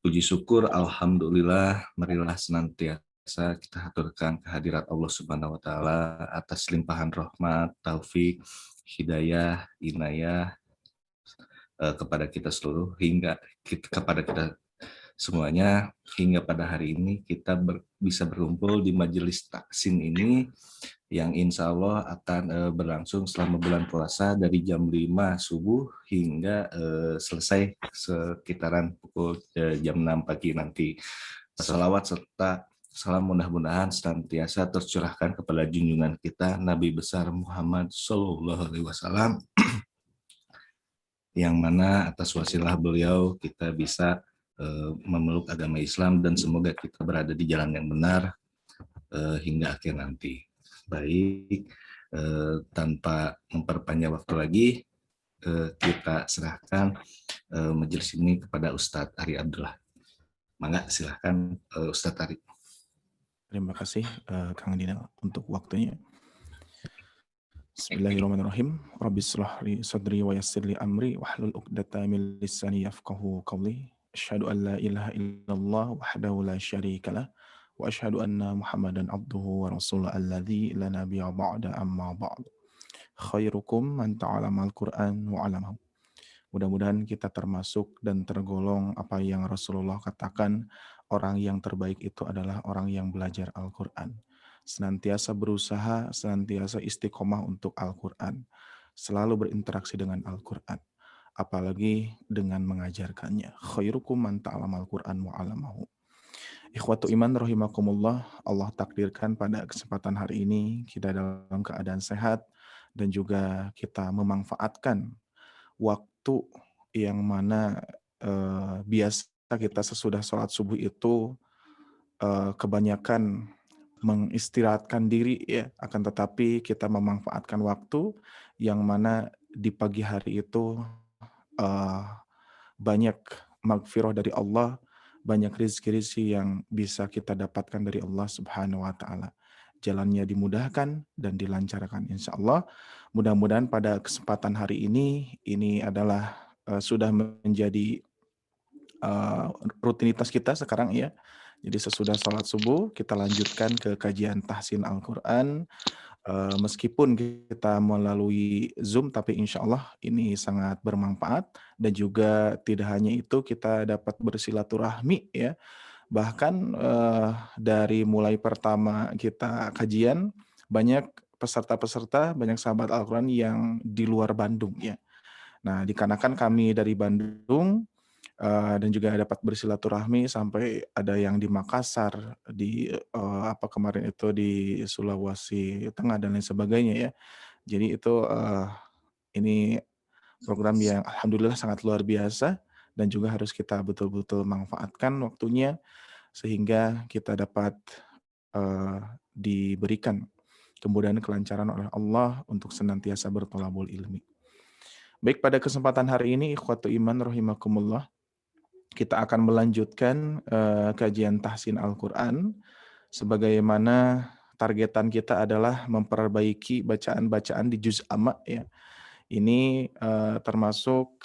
Puji syukur, alhamdulillah, marilah senantiasa kita haturkan kehadirat Allah Subhanahu wa taala atas limpahan rahmat, taufik, hidayah, inayah kepada kita seluruh kepada kita semuanya hingga pada hari ini kita bisa berkumpul di majelis taksin ini yang insya Allah akan berlangsung selama bulan puasa dari jam 5 subuh hingga selesai sekitaran pukul jam 6 pagi nanti. Salawat serta salam mudah-mudahan senantiasa tercurahkan kepada junjungan kita Nabi besar Muhammad Sallallahu Alaihi Wasallam yang mana atas wasilah beliau kita bisa memeluk agama Islam dan semoga kita berada di jalan yang benar hingga akhir nanti. Baik, tanpa memperpanjang waktu lagi, kita serahkan majelis ini kepada Ustadz Ari Abdullah. Mangga silahkan Ustadz Ari. Terima kasih Kang Dinel untuk waktunya. Bismillahirrahmanirrahim. Rabbi shrah li sadri wa yassir li amri wahlul 'uqdatam min lisani yafqahu qawli. Asyhadu an la ilaha illallah wahdahu la syarikalah wa asyhadu anna Muhammadan abduhu wa rasuluhu alladzi la nabiyya ba'da amma ba'd. Khairukum man ta'allama al-Qur'an wa 'allamahu. Mudah-mudahan kita termasuk dan tergolong apa yang Rasulullah katakan, orang yang terbaik itu adalah orang yang belajar Al-Qur'an. Senantiasa berusaha, senantiasa istiqomah untuk Al-Qur'an, selalu berinteraksi dengan Al-Qur'an, apalagi dengan mengajarkannya. Khairukum man ta'allama al-Qur'an wa 'allamahu. Ikhwatu iman rahimakumullah, Allah takdirkan pada kesempatan hari ini kita dalam keadaan sehat dan juga kita memanfaatkan waktu yang mana biasa kita sesudah sholat subuh itu kebanyakan mengistirahatkan diri ya, akan tetapi kita memanfaatkan waktu yang mana di pagi hari itu banyak magfirah dari Allah, banyak rizki-rizki yang bisa kita dapatkan dari Allah Subhanahu wa taala. Jalannya dimudahkan dan dilancarkan insya Allah. Mudah-mudahan pada kesempatan hari ini adalah sudah menjadi rutinitas kita sekarang ya. Jadi sesudah sholat subuh kita lanjutkan ke kajian tahsin Al-Quran. Meskipun kita melalui Zoom, tapi insya Allah ini sangat bermanfaat. Dan juga tidak hanya itu, kita dapat bersilaturahmi ya. Bahkan dari mulai pertama kita kajian, banyak peserta-peserta, banyak sahabat Al-Quran yang di luar Bandung ya. Nah, dikarenakan kami dari Bandung, dan juga dapat bersilaturahmi sampai ada yang di Makassar, di kemarin itu di Sulawesi Tengah dan lain sebagainya ya. Jadi itu ini program yang alhamdulillah sangat luar biasa dan juga harus kita betul-betul manfaatkan waktunya sehingga kita dapat diberikan kemudahan kelancaran oleh Allah untuk senantiasa bertolabul ilmi. Baik, pada kesempatan hari ini ikhwatu iman rahimakumullah, kita akan melanjutkan kajian tahsin Al-Quran sebagaimana targetan kita adalah memperbaiki bacaan-bacaan di juz amma ya. Ini termasuk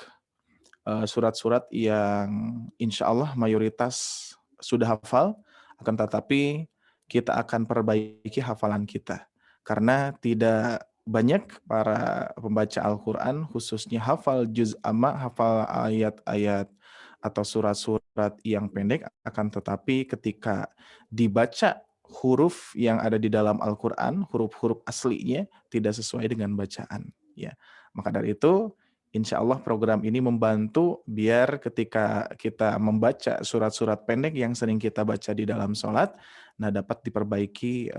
surat-surat yang insya Allah mayoritas sudah hafal, akan tetapi kita akan perbaiki hafalan kita. Karena tidak banyak para pembaca Al-Quran, khususnya hafal juz amma, hafal ayat-ayat atau surat-surat yang pendek, akan tetapi ketika dibaca huruf yang ada di dalam Al-Quran, huruf-huruf aslinya tidak sesuai dengan bacaan. Ya, maka dari itu, insya Allah program ini membantu biar ketika kita membaca surat-surat pendek yang sering kita baca di dalam sholat, nah dapat diperbaiki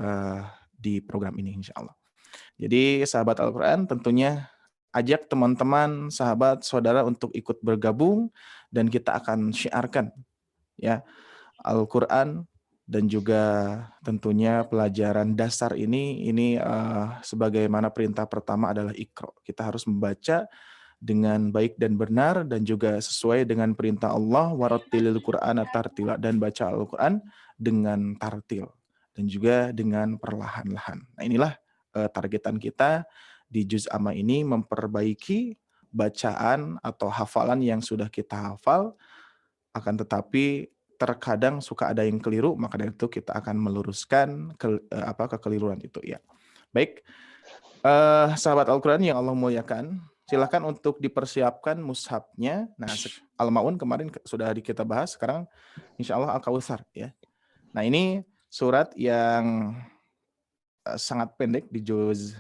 di program ini insya Allah. Jadi sahabat Al-Quran tentunya ajak teman-teman, sahabat, saudara untuk ikut bergabung dan kita akan syiarkan ya Al-Quran dan juga tentunya pelajaran dasar ini sebagaimana perintah pertama adalah Iqra. Kita harus membaca dengan baik dan benar dan juga sesuai dengan perintah Allah, warattilil Qur'ana tartila, dan baca Al-Quran dengan tartil dan juga dengan perlahan-lahan. Nah, inilah targetan kita di juz amma ini, memperbaiki bacaan atau hafalan yang sudah kita hafal Akan tetapi terkadang suka ada yang keliru, maka dari itu kita akan meluruskan kekeliruan itu ya. Baik, sahabat Al-Quran yang Allah muliakan, silakan untuk dipersiapkan mushafnya. Nah, Al-Maun kemarin sudah kita bahas, sekarang insya Allah Al-Kautsar ya. Nah, ini surat yang sangat pendek di juz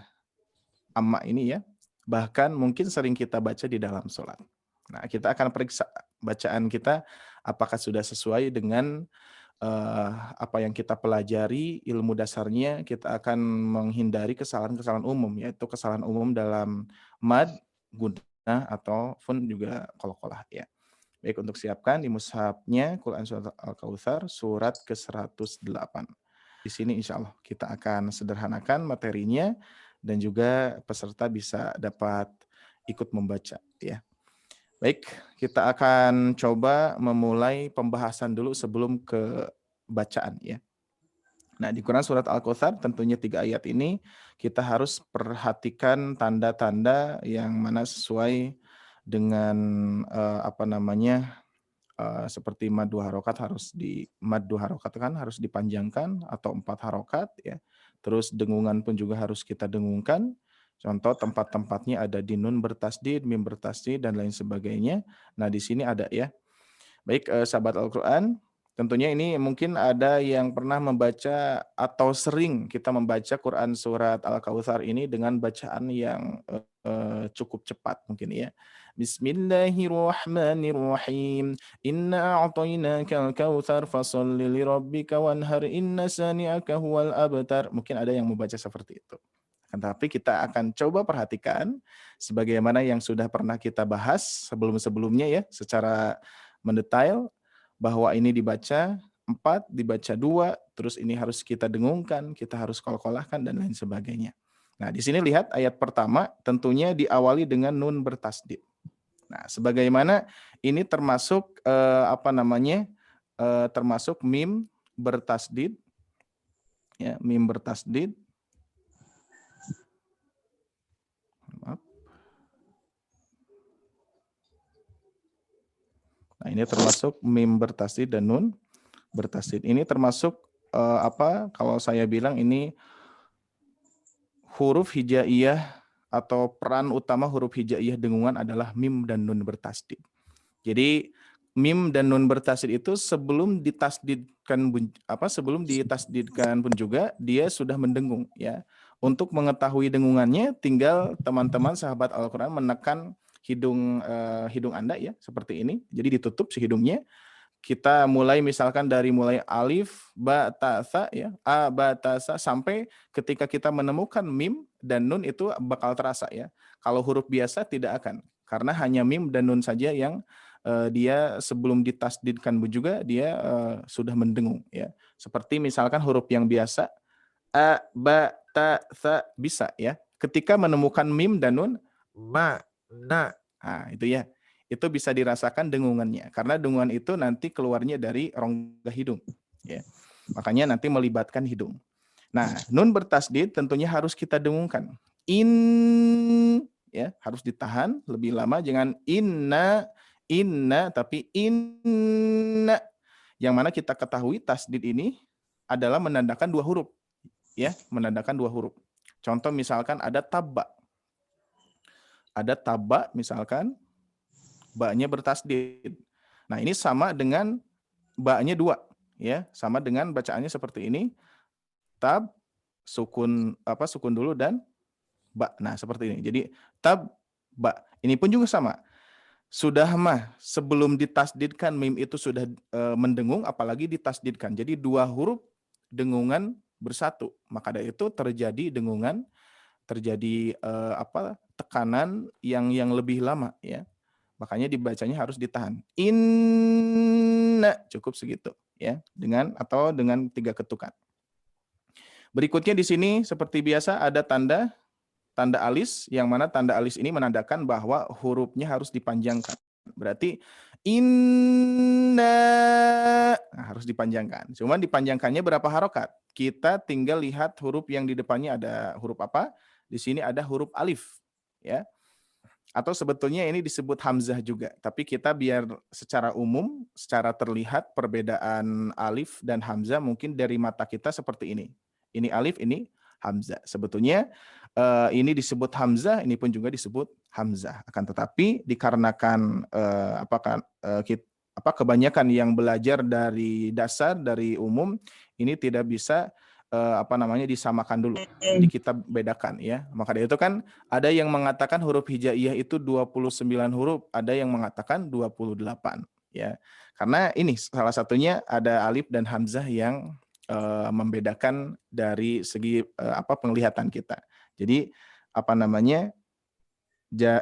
amma ini ya. Bahkan mungkin sering kita baca di dalam sholat. Nah, kita akan periksa bacaan kita apakah sudah sesuai dengan apa yang kita pelajari, ilmu dasarnya. Kita akan menghindari kesalahan-kesalahan umum, yaitu kesalahan umum dalam mad, gunnah, ataupun juga qalqalah ya. Baik, untuk siapkan di mushafnya Quran Surat Al-Kautsar surat ke-108. Di sini insya Allah kita akan sederhanakan materinya dan juga peserta bisa dapat ikut membaca ya. Baik, kita akan coba memulai pembahasan dulu sebelum ke bacaan ya. Nah, di Quran surat Al-Kautsar tentunya 3 ayat ini kita harus perhatikan tanda-tanda yang mana sesuai dengan seperti mad 2 harokat mad 2 harokat kan harus dipanjangkan atau 4 harokat ya. Terus dengungan pun juga harus kita dengungkan. Contoh tempat-tempatnya ada di nun bertasdid, mim bertasdid dan lain sebagainya. Nah, di sini ada ya. Baik, sahabat Al-Quran, tentunya ini mungkin ada yang pernah membaca atau sering kita membaca Quran surat Al-Kautsar ini dengan bacaan yang cukup cepat mungkin ya. Bismillahirrahmanirrahim. Inna a'tainakal kautsar fasholli lirabbika wanhar inna sani'aka huwal abtar. Mungkin ada yang membaca seperti itu. Tapi kita akan coba perhatikan sebagaimana yang sudah pernah kita bahas sebelum-sebelumnya ya, secara mendetail bahwa ini dibaca 4, dibaca 2, terus ini harus kita dengungkan, kita harus qalqalahkan dan lain sebagainya. Nah, di sini lihat ayat pertama tentunya diawali dengan nun bertasdid. Nah, sebagaimana ini termasuk termasuk mim bertasdid ya, mim bertasdid. Nah, ini termasuk mim bertasdid dan nun bertasdid. Ini termasuk kalau saya bilang ini huruf hijaiyah atau peran utama huruf hijaiyah dengungan adalah mim dan nun bertasdid. Jadi mim dan nun bertasdid itu sebelum ditasdidkan pun juga dia sudah mendengung ya. Untuk mengetahui dengungannya tinggal teman-teman sahabat Al-Qur'an menekan hidung Anda ya, seperti ini. Jadi ditutup si hidungnya. Kita mulai misalkan dari mulai alif, ba, ta, sa ya, a, ba, ta, sa sampai ketika kita menemukan mim dan nun itu bakal terasa ya. Kalau huruf biasa tidak akan, karena hanya mim dan nun saja yang dia sebelum ditasdidkan juga dia sudah mendengung ya. Seperti misalkan huruf yang biasa a, ba, ta, sa bisa ya. Ketika menemukan mim dan nun ma, na, nah itu ya. Itu bisa dirasakan dengungannya karena dengungan itu nanti keluarnya dari rongga hidung ya. Makanya nanti melibatkan hidung. Nah, nun bertasdid tentunya harus kita dengungkan. Ya, harus ditahan lebih lama, jangan inna tapi inna. Yang mana kita ketahui tasdid ini adalah menandakan 2 huruf. Ya, menandakan 2 huruf. Contoh misalkan ada tabba. Ada tabba misalkan ba-nya bertasdid. Nah, ini sama dengan ba-nya 2 ya, sama dengan bacaannya seperti ini. Tab sukun dulu dan ba. Nah, seperti ini. Jadi tab ba. Ini pun juga sama. Sudah mah sebelum ditasdidkan mim itu sudah mendengung apalagi ditasdidkan. Jadi 2 huruf dengungan bersatu. Maka dari itu terjadi dengungan, terjadi tekanan yang lebih lama ya. Makanya dibacanya harus ditahan. Inna cukup segitu ya, dengan 3 ketukan. Berikutnya di sini seperti biasa ada tanda alis, yang mana tanda alis ini menandakan bahwa hurufnya harus dipanjangkan. Berarti inna harus dipanjangkan. Cuman dipanjangkannya berapa harokat? Kita tinggal lihat huruf yang di depannya ada huruf apa. Di sini ada huruf alif ya. Atau sebetulnya ini disebut hamzah juga, tapi kita biar secara umum, secara terlihat perbedaan alif dan hamzah mungkin dari mata kita seperti ini. Ini alif, ini hamzah. Sebetulnya ini disebut hamzah, ini pun juga disebut hamzah. Akan tetapi dikarenakan kebanyakan yang belajar dari dasar, dari umum, ini tidak bisa disamakan dulu. Jadi kita bedakan ya. Maka dari itu kan ada yang mengatakan huruf hijaiyah itu 29 huruf, ada yang mengatakan 28 ya. Karena ini salah satunya ada alif dan hamzah yang membedakan dari segi penglihatan kita. Jadi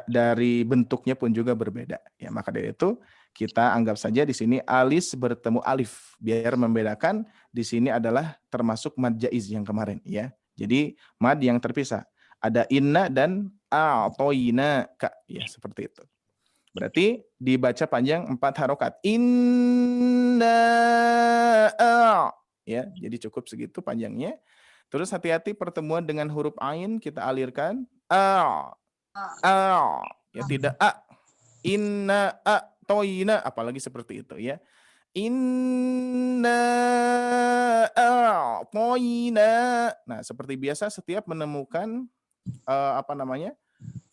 dari bentuknya pun juga berbeda ya. Maka dari itu kita anggap saja di sini alis bertemu alif biar membedakan di sini adalah termasuk mad jaiz yang kemarin ya. Jadi mad yang terpisah. Ada inna dan a'toina ka ya, seperti itu. Berarti dibaca panjang 4 harokat. Inna ya, jadi cukup segitu panjangnya. Terus hati-hati pertemuan dengan huruf ain kita alirkan ya, tidak inna toina, apalagi seperti itu ya. Inna toina. Nah, seperti biasa setiap menemukan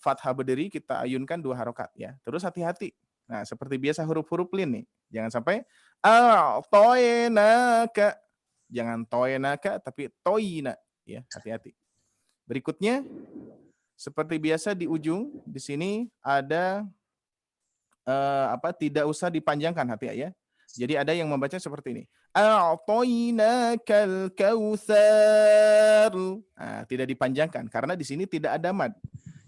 fathah berdiri kita ayunkan 2 harokat ya. Terus hati-hati. Nah, seperti biasa huruf-huruf lin nih. Jangan sampai toinaka. Jangan toinaka tapi toina ya, hati-hati. Berikutnya seperti biasa di ujung di sini ada tidak usah dipanjangkan hati ya. Jadi ada yang membaca seperti ini. A'toinakal kautsar. Nah, tidak dipanjangkan karena di sini tidak ada mad.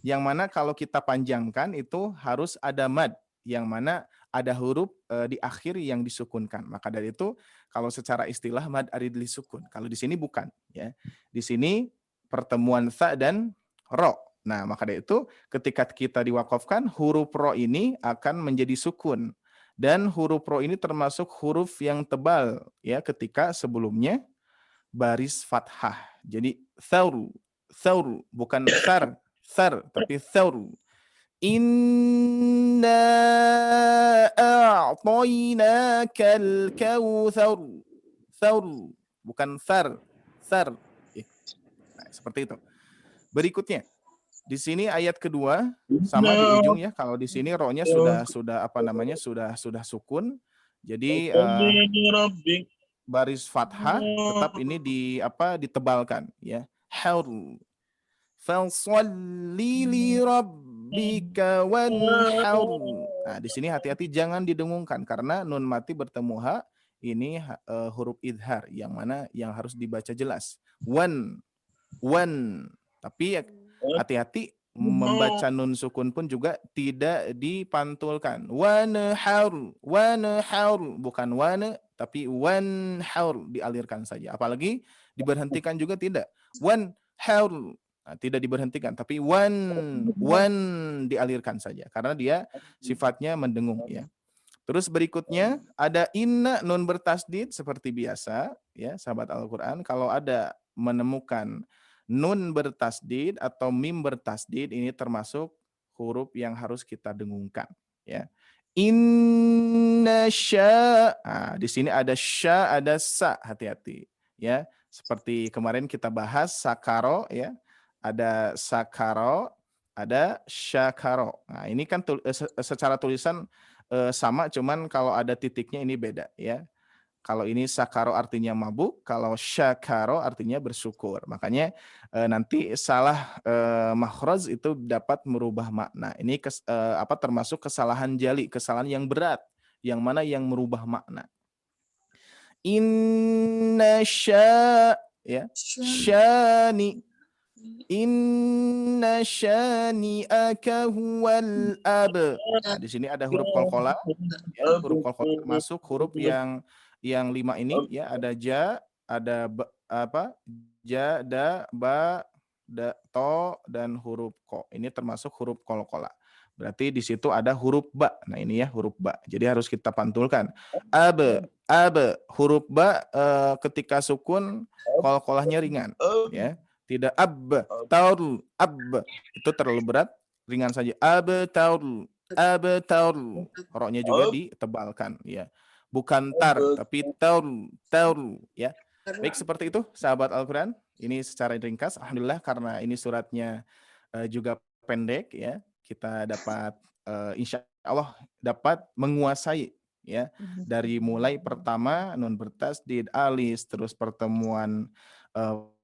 Yang mana kalau kita panjangkan itu harus ada mad, yang mana ada huruf di akhir yang disukunkan. Maka dari itu kalau secara istilah mad aridli sukun. Kalau di sini bukan ya. Di sini pertemuan tha dan ro. Nah, maka dari itu ketika kita diwakafkan huruf ro ini akan menjadi sukun. Dan huruf ro ini termasuk huruf yang tebal ya ketika sebelumnya baris fathah. Jadi thauru, bukan thar tapi thauru. Inna a'tainakal kautsar. Thauru, bukan thar. Nah, seperti itu. Berikutnya di sini ayat kedua sama di ujung ya. Kalau di sini ro-nya sudah sukun. Jadi baris fathah tetap ini ditebalkan ya. Haru. Falshalli li rabbika wanhar. Nah, di sini hati-hati jangan didengungkan karena nun mati bertemu ha ini huruf idhar yang mana yang harus dibaca jelas. Wan. Tapi hati-hati membaca nun sukun pun juga tidak dipantulkan. Wanhar, bukan wana tapi wanhar dialirkan saja. Apalagi diberhentikan juga tidak. Wanhar, tidak diberhentikan tapi wan dialirkan saja karena dia sifatnya mendengung ya. Terus berikutnya ada inna nun bertasdid seperti biasa ya sahabat Al-Qur'an. Kalau ada menemukan nun bertasdid atau mim bertasdid ini termasuk huruf yang harus kita dengungkan ya. Inna sya. Nah, di sini ada sya, ada sa, hati-hati ya. Seperti kemarin kita bahas sakaro ya. Ada sakaro, ada syakaro. Nah, ini kan secara tulisan sama, cuman kalau ada titiknya ini beda ya. Kalau ini sakaro artinya mabuk, kalau syakaro artinya bersyukur. Makanya nanti salah makhraj itu dapat merubah makna. Ini termasuk kesalahan jali, kesalahan yang berat, yang mana yang merubah makna. Inna sya ya, syani. Inna syani'aka huwal ab. Nah, di sini ada huruf qalqalah ya, huruf qalqalah termasuk huruf yang 5 ini ya, ada ja, ada ja, da, ba, da, to dan huruf ko. Ini termasuk huruf qalqalah. Berarti di situ ada huruf ba. Nah, ini ya huruf ba. Jadi harus kita pantulkan. Ab, huruf ba ketika sukun qalqalahnya ringan ya. Tidak ab, taur, ab itu terlalu berat. ringan saja. Abtar, abtar. Roknya juga ditebalkan, ya. Bukan tar, tapi tar, tar, ya. Baik, seperti itu, sahabat Al-Quran. Ini secara ringkas, alhamdulillah karena ini suratnya juga pendek, ya. Kita dapat, insya Allah dapat menguasai, ya, dari mulai pertama nun bertasdid, alis, terus pertemuan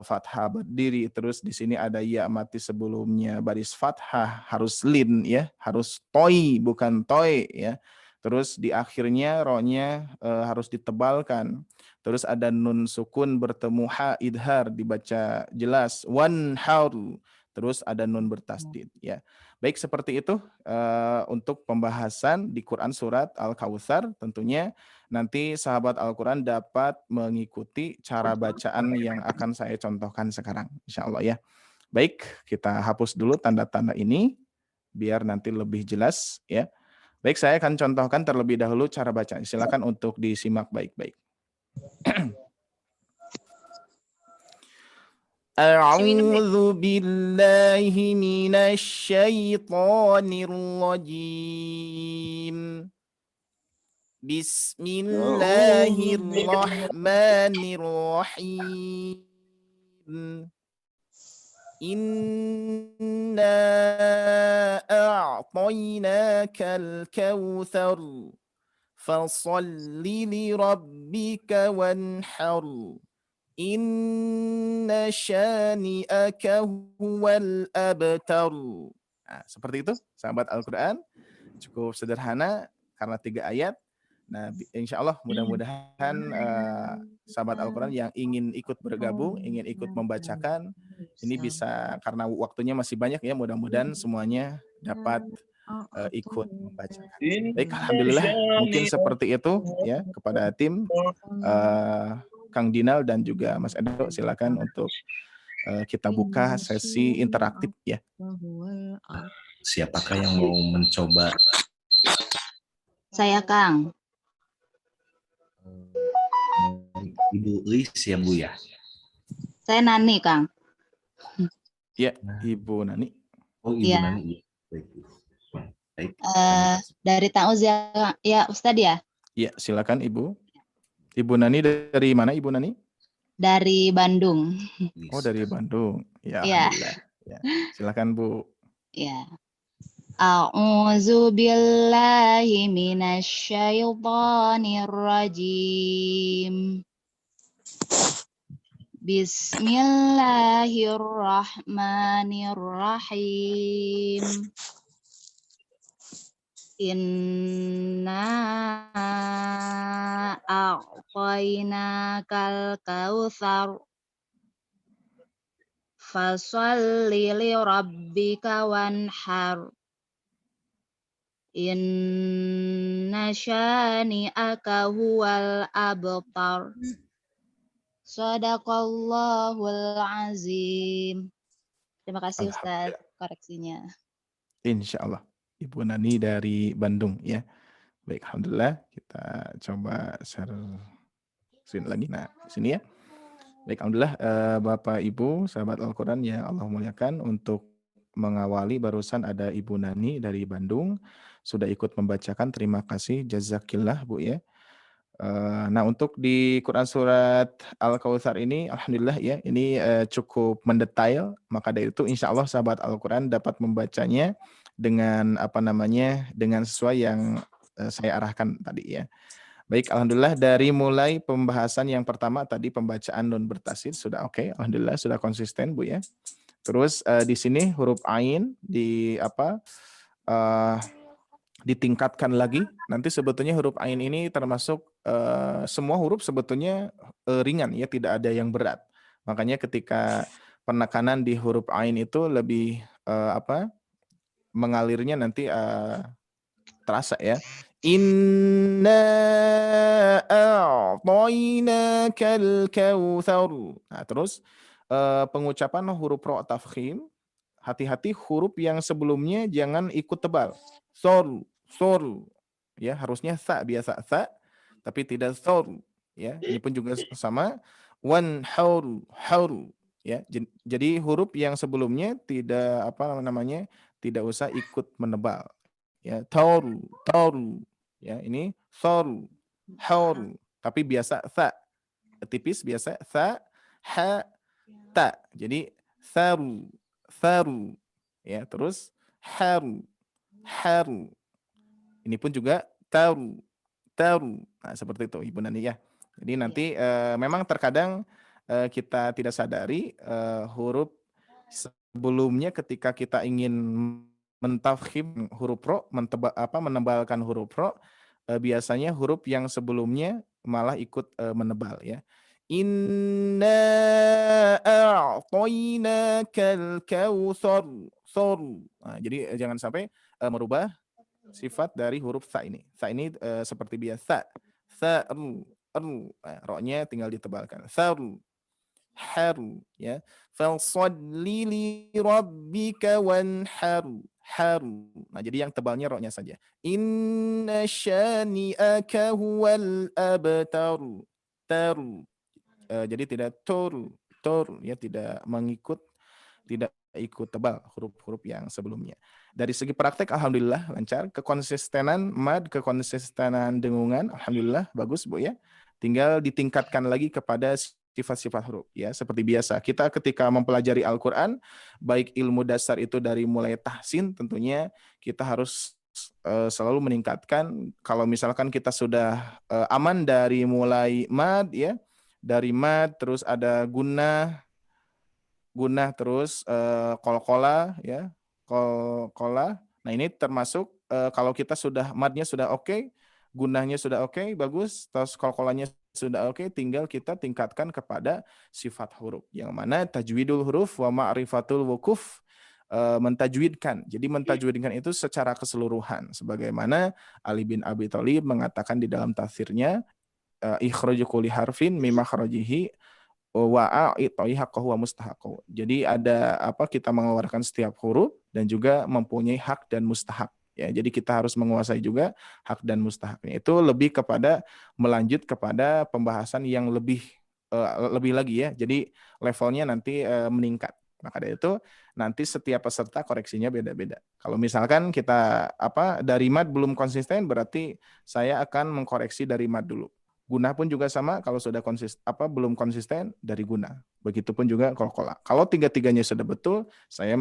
fathah berdiri, terus di sini ada ya mati sebelumnya baris fathah, harus lin, ya, harus toi bukan toy, ya. Terus di akhirnya rohnya harus ditebalkan. Terus ada nun sukun bertemu ha idhar dibaca jelas, wan haru. Terus ada nun bertasdid, ya. Baik, seperti itu untuk pembahasan di Quran surat Al-Kautsar. Tentunya nanti sahabat Al-Quran dapat mengikuti cara bacaan yang akan saya contohkan sekarang, insya Allah, ya. Baik, kita hapus dulu tanda-tanda ini biar nanti lebih jelas, ya. Baik, saya akan contohkan terlebih dahulu cara baca. Silakan untuk disimak baik-baik. A'udzu billahi minasy syaithanir rajim. Bismillahirrahmanirrahim. Inna a'tainakal kautsar. Fasholli li rabbika wanhar. Inna syani'aka huwal abtar. Nah, seperti itu, sahabat Al-Quran. Cukup sederhana karena 3 ayat. Nah, insya Allah mudah-mudahan sahabat Al-Quran yang ingin ikut bergabung, ingin ikut membacakan, ini bisa, karena waktunya masih banyak, ya, mudah-mudahan semuanya dapat ikut membacakan. Baik, alhamdulillah. Mungkin seperti itu, ya, kepada tim Kang Dinal dan juga Mas Edo, silakan untuk kita buka sesi interaktif, ya. Siapakah yang mau mencoba? Saya, Kang. Ibu Lis ya, Bu, ya? Saya Nani, Kang. Ya, Ibu Nani. Oh, Ibu Ya. Nani. Baik. Baik. Dari Ta'uz ya, Ustadz, ya? Ya, silakan Ibu. Ibu Nani dari mana, Ibu Nani? Dari Bandung. Oh, dari Bandung. Ya, Ya. alhamdulillah. Ya. Silakan, Bu. Ya. A'udzu billahi minasy syaithanir rajim. Bismillahirrahmanirrahim. Inna a'tainakal kautsar. Fasholli li rabbika wanhar. Inna syani'aka huwal abtar. Shadaqallahul azim. Terima kasih, Ustaz, koreksinya. Insya Allah. Ibu Nani dari Bandung, ya. Baik, alhamdulillah. Kita coba share sini lagi. Nah, sini, ya. Baik, alhamdulillah, Bapak Ibu sahabat Al-Quran yang Allah muliakan, untuk mengawali barusan ada Ibu Nani dari Bandung sudah ikut membacakan. Terima kasih, jazakillah, Bu, ya. Nah, untuk di Quran surat Al-Kautsar ini alhamdulillah, ya, ini cukup mendetail, maka dari itu insya Allah sahabat Al-Quran dapat membacanya dengan dengan sesuai yang saya arahkan tadi, ya. Baik, alhamdulillah, dari mulai pembahasan yang pertama tadi pembacaan nun bertasdid sudah oke, alhamdulillah sudah konsisten, Bu, ya. Terus di sini huruf ain ditingkatkan lagi. Nanti sebetulnya huruf ain ini termasuk semua huruf sebetulnya ringan, ya, tidak ada yang berat. Makanya ketika penekanan di huruf ain itu lebih mengalirnya nanti terasa, ya. Inna a'tainakal kautsar. Nah, terus pengucapan huruf ro tafkhim, hati-hati huruf yang sebelumnya jangan ikut tebal. Sor, sor, ya, harusnya sa, biasa sa, tapi tidak sor, ya. Ini pun juga sama. Wan haur, haur, ya. Jadi huruf yang sebelumnya tidak tidak usah ikut menebal. Ya, tauru, tauru. Ya, ini thoru, hauru. Tapi biasa tha, tipis biasa tha, ha, ta. Jadi tharu, tharu. Ya, terus haru, haru. Ini pun juga taru, taru. Nah, seperti itu Ibu Nani ya. Jadi nanti memang terkadang kita tidak sadari huruf sebelumnya ketika kita ingin mentafkhim huruf ro, menebalkan huruf ro, biasanya huruf yang sebelumnya malah ikut menebal ya. Inna a'tainakal kautsar. Nah, jadi jangan sampai merubah sifat dari huruf sa ini. Sa ini seperti biasa. Sa, ru, ru. Nah, ro-nya tinggal ditebalkan. Saru, haru. Ya. Falsalli li rabbika wanharu. Haru. Nah, jadi yang tebalnya ro-nya saja. Inna syani'aka huwal abtaru. Taru. Jadi tidak toru. Toru. Ya, tidak mengikut, tidak ikut tebal huruf-huruf yang sebelumnya. Dari segi praktek alhamdulillah lancar, kekonsistenan mad, kekonsistenan dengungan alhamdulillah bagus Bu ya. Tinggal ditingkatkan lagi kepada sifat-sifat huruf ya. Seperti biasa, kita ketika mempelajari Al-Qur'an, baik ilmu dasar itu dari mulai tahsin tentunya kita harus selalu meningkatkan. Kalau misalkan kita sudah aman dari mulai mad ya, dari mad terus ada gunnah terus qalqalah ya, qalqalah. Nah, ini termasuk kalau kita sudah madnya sudah oke, gunnahnya sudah oke, bagus, terus qalqalahnya sudah oke, tinggal kita tingkatkan kepada sifat huruf. Yang mana tajwidul huruf wa ma'rifatul wukuf, mentajwidkan. Jadi mentajwidkan itu secara keseluruhan sebagaimana Ali bin Abi Thalib mengatakan di dalam tafsirnya ikhraju kulli harfin mim makhrajihi wa mustahaqu. Jadi ada kita mengeluarkan setiap huruf dan juga mempunyai hak dan mustahak. Ya, jadi kita harus menguasai juga hak dan mustahaknya. Itu lebih kepada melanjut kepada pembahasan yang lebih lagi ya. Jadi levelnya nanti meningkat. Maka dari itu nanti setiap peserta koreksinya beda-beda. Kalau misalkan kita dari mad belum konsisten, berarti saya akan mengkoreksi dari mad dulu. Guna pun juga sama, kalau sudah belum konsisten dari guna. Begitupun juga qalqalah. Kalau tiga-tiganya sudah betul, saya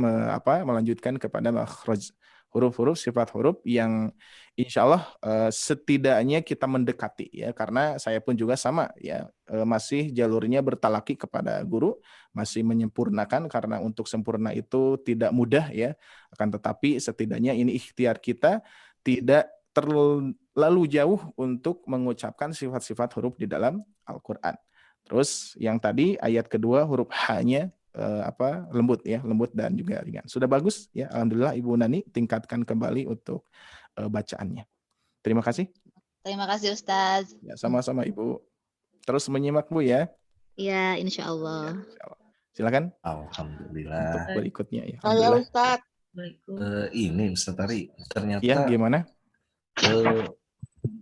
melanjutkan kepada makhraj, huruf-huruf, sifat huruf yang insya Allah setidaknya kita mendekati ya, karena saya pun juga sama ya, masih jalurnya bertalaki kepada guru, masih menyempurnakan, karena untuk sempurna itu tidak mudah ya, akan tetapi setidaknya ini ikhtiar kita tidak terlalu jauh untuk mengucapkan sifat-sifat huruf di dalam Al-Qur'an. Terus yang tadi ayat kedua huruf H-nya lembut ya, lembut dan juga ringan. Sudah bagus ya, alhamdulillah Ibu Nani, tingkatkan kembali untuk bacaannya. Terima kasih. Terima kasih Ustaz. Ya, sama-sama Ibu. Terus menyimak Bu ya. Ya, insya Allah. Ya, insya Allah. Silakan. Alhamdulillah. Untuk berikutnya ya. Halo Ustaz. Ini Ustaz Tari, ternyata Ya, gimana?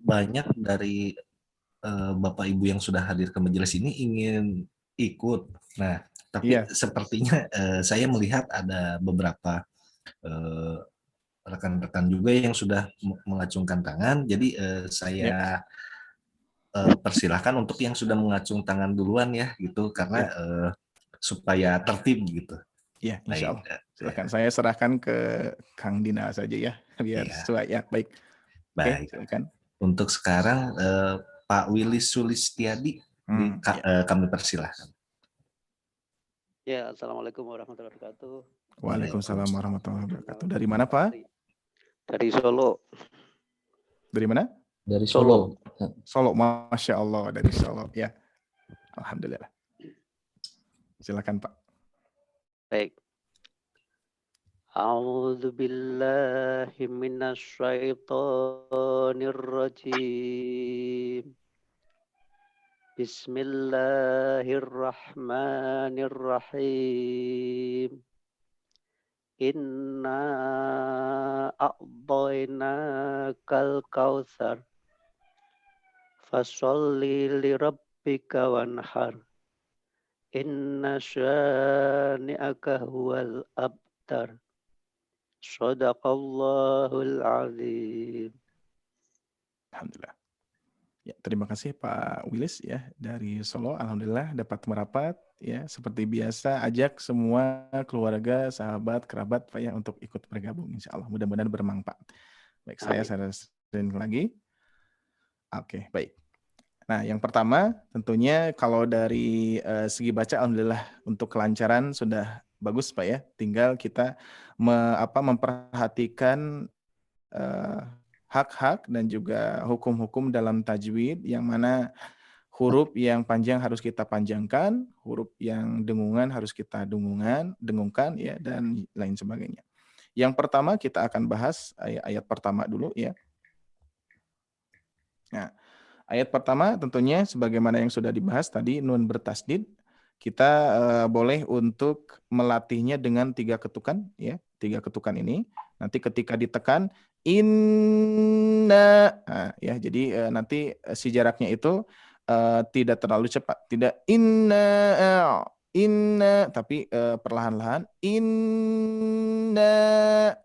banyak dari Bapak Ibu yang sudah hadir ke majelis ini ingin ikut. Nah, tapi sepertinya saya melihat ada beberapa rekan-rekan juga yang sudah mengacungkan tangan. Jadi saya persilahkan untuk yang sudah mengacung tangan duluan ya, gitu, karena supaya tertib gitu. Ya, insya Allah. Silakan, saya serahkan ke Kang Dina saja ya, biar sesuai ya. Baik. Baik. Silakan. Untuk sekarang Pak Willy Sulistiadi kami persilahkan. Ya, assalamualaikum warahmatullahi wabarakatuh. Waalaikumsalam warahmatullahi wabarakatuh. Dari mana Pak? Dari Solo. Dari mana? Dari Solo. Solo, Masya Allah, dari Solo ya. Alhamdulillah. Silakan Pak. Baik. A'udzu billahi minasy syaithanir rajim. Bismillahirrahmanirrahim. Inna a'tainakal kautsar. Fasholli li rabbika wanhar. Inna syani'aka huwal abtar. Shadaqallahul azim. Alhamdulillah. Ya, terima kasih Pak Wilis ya dari Solo. Alhamdulillah dapat merapat ya. Seperti biasa ajak semua keluarga, sahabat, kerabat Pak ya untuk ikut bergabung insya Allah. Mudah-mudahan bermanfaat. Baik, saya Amin. sering lagi. Oke, baik. Nah, yang pertama tentunya kalau dari segi baca alhamdulillah untuk kelancaran sudah bagus Pak ya. Tinggal kita memperhatikan eh, hak-hak dan juga hukum-hukum dalam tajwid yang mana huruf yang panjang harus kita panjangkan, huruf yang dengungan harus kita dengungkan ya dan lain sebagainya. Yang pertama kita akan bahas ayat pertama dulu ya. Nah, ayat pertama tentunya sebagaimana yang sudah dibahas tadi nun bertasdid, kita boleh untuk melatihnya dengan 3 ketukan ya. 3 ketukan ini nanti ketika ditekan inna ya jadi nanti si jaraknya itu tidak terlalu cepat, tidak inna tapi perlahan-lahan inna.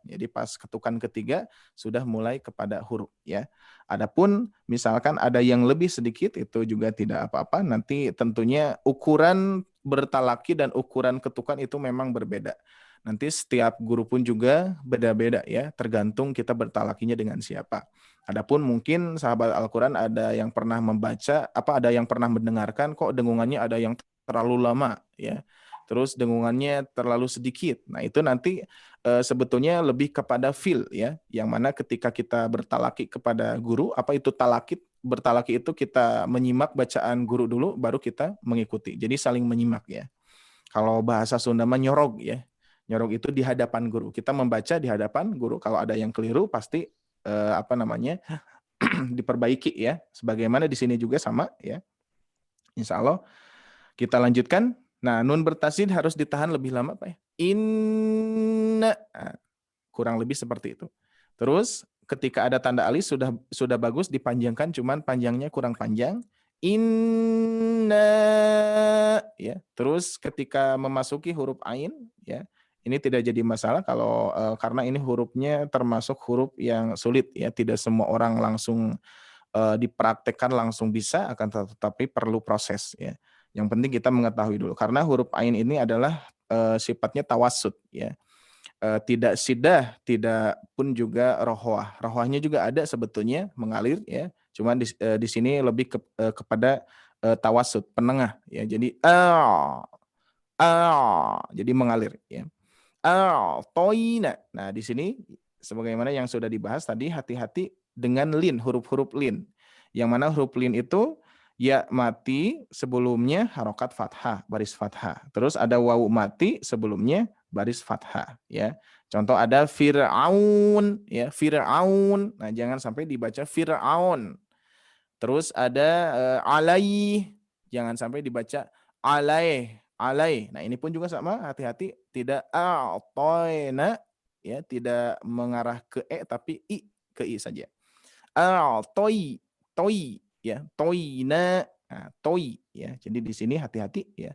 Jadi pas ketukan ketiga sudah mulai kepada huruf ya. Adapun misalkan ada yang lebih sedikit itu juga tidak apa-apa. Nanti tentunya ukuran bertalaki dan ukuran ketukan itu memang berbeda. Nanti setiap guru pun juga beda-beda ya, tergantung kita bertalakinya dengan siapa. Adapun mungkin sahabat Al-Quran ada yang pernah membaca, ada yang pernah mendengarkan kok dengungannya ada yang terlalu lama ya. Terus dengungannya terlalu sedikit. Nah, itu nanti sebetulnya lebih kepada feel ya, yang mana ketika kita bertalaki kepada guru, apa itu talakit? Bertalaki itu kita menyimak bacaan guru dulu, baru kita mengikuti. Jadi saling menyimak ya. Kalau bahasa Sunda mah nyorog ya. Nyorog itu di hadapan guru. Kita membaca di hadapan guru. Kalau ada yang keliru pasti diperbaiki ya. Sebagaimana di sini juga sama ya. Insya Allah kita lanjutkan. Nah, nun bertasdid harus ditahan lebih lama Pak ya. Inna. Nah, kurang lebih seperti itu. Terus ketika ada tanda alif sudah bagus dipanjangkan, cuman panjangnya kurang panjang. Inna ya. Terus ketika memasuki huruf ain ya, ini tidak jadi masalah kalau karena ini hurufnya termasuk huruf yang sulit ya, tidak semua orang langsung dipraktekkan langsung bisa, akan tetapi perlu proses ya. Yang penting kita mengetahui dulu karena huruf ain ini adalah sifatnya tawassut ya. Tidak sidah, tidak pun juga rohwah. Rohwahnya juga ada sebetulnya mengalir ya. Cuman di sini lebih kepada tawassut, penengah ya. Jadi jadi mengalir ya. Toina. Nah, di sini sebagaimana yang sudah dibahas tadi, hati-hati dengan lin, huruf-huruf lin. Yang mana huruf lin itu ya mati sebelumnya harokat fathah, baris fathah. Terus ada wawu mati sebelumnya baris fathah ya. Contoh ada Fir'aun ya, Fir'aun. Nah, jangan sampai dibaca Fir'aun. Terus ada alaih, jangan sampai dibaca alaih, alaih. Nah, ini pun juga sama, hati-hati tidak a'toina ya, tidak mengarah ke tapi ke i saja. A'toi, toi ya, toina, nah, toi ya. Jadi di sini hati-hati ya.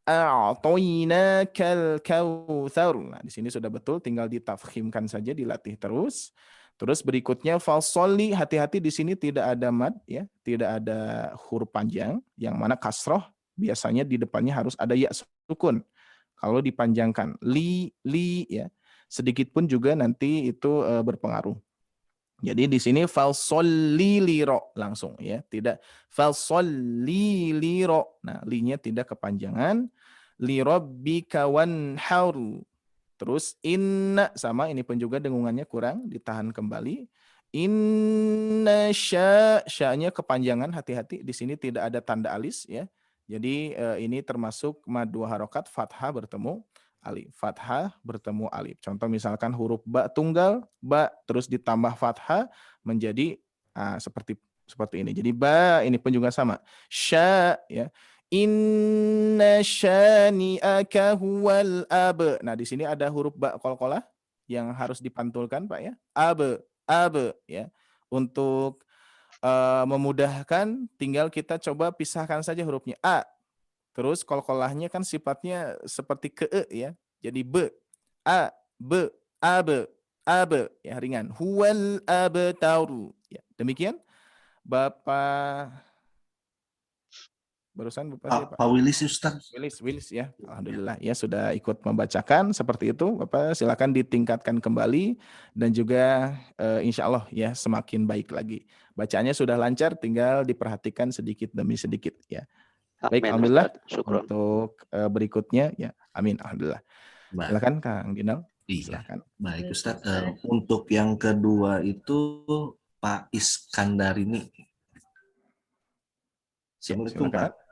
A'toina kal kautsar. Nah, di sini sudah betul, tinggal ditafkhimkan saja, dilatih terus. Terus berikutnya falsoli, hati-hati di sini tidak ada mad ya, tidak ada huruf panjang yang mana kasroh biasanya di depannya harus ada ya sukun. Kalau dipanjangkan li ya, sedikit pun juga nanti itu berpengaruh. Jadi di sini falsoli liro langsung ya, tidak falsoli liro. Nah, linya tidak kepanjangan. Lirabbika wanhar. Terus inna sama, ini pun juga dengungannya kurang, ditahan kembali. Inna sya-nya kepanjangan, hati-hati di sini tidak ada tanda alis ya. Jadi ini termasuk mad 2 harokat, fathah bertemu alif, fathah bertemu alif. Contoh misalkan huruf ba tunggal, ba terus ditambah fathah menjadi seperti ini. Jadi ba ini pun juga sama. Sya ya. Inna syani'aka huwal ab. Nah, di sini ada huruf ba qalqalah yang harus dipantulkan, Pak ya. Ab ya. Untuk memudahkan tinggal kita coba pisahkan saja hurufnya a. Terus qalqalahnya kan sifatnya seperti ke ya. Jadi be, a, be, ab. ya ringan. Huwal abtaru. Ya, demikian Bapak barusan Bapak siapa? Pak Willis Ustaz. Willis ya. Alhamdulillah ya sudah ikut membacakan seperti itu. Bapak silakan ditingkatkan kembali dan juga insya Allah ya semakin baik lagi. Bacaannya sudah lancar, tinggal diperhatikan sedikit demi sedikit ya. Baik, Amin, alhamdulillah. Ustaz. Syukron. Untuk berikutnya ya, amin, alhamdulillah. Baik. Silakan Kang Dinal. Iya. Silakan. Baik Ustaz. Untuk yang kedua itu Pak Iskandarini. Assalamualaikum Silakan. Pak.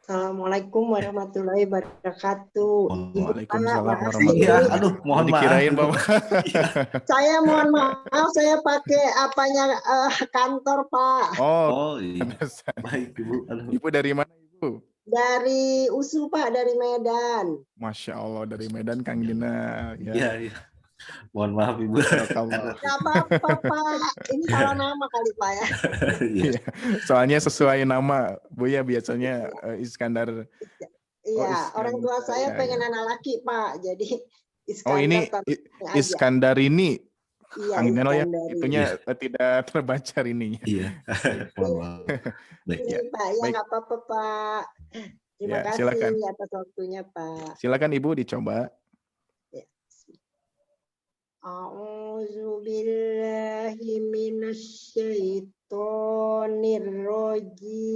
Assalamualaikum warahmatullahi wabarakatuh. Waalaikumsalam Maaf, warahmatullahi Iya, wabarakatuh. aduh, mohon Dikirain maaf. Bapak. saya mohon maaf, saya pakai apanya kantor Pak. Oh, Oh iya. Baik Ibu. Aduh. Ibu dari mana Ibu? Dari USU Pak, dari Medan. Masya Allah dari Medan Kang Dinal. Ya. Iya, iya. Mohon maaf Ibu. Barakallah. Gak apa-apa Pak, ini salah nama kali Pak ya. Iya. Iya. Soalnya sesuai nama Bu ya biasanya Iskandar. Iya, Iskandar, orang tua saya ya, pengen ya. anak laki Pak, jadi Oh ini Iskandar aja. Iskandarini. Iya, Kang Dinal ya, Iskandar. itunya tidak terbaca ininya. Iya. Mohon maaf. Baik. Ini Pak, ya Baik. nggak apa-apa Pak. Terima Ya, kasih silakan. atas waktunya Pak. Silakan Ibu dicoba. A'udzu billahi minasyaitonir rajim.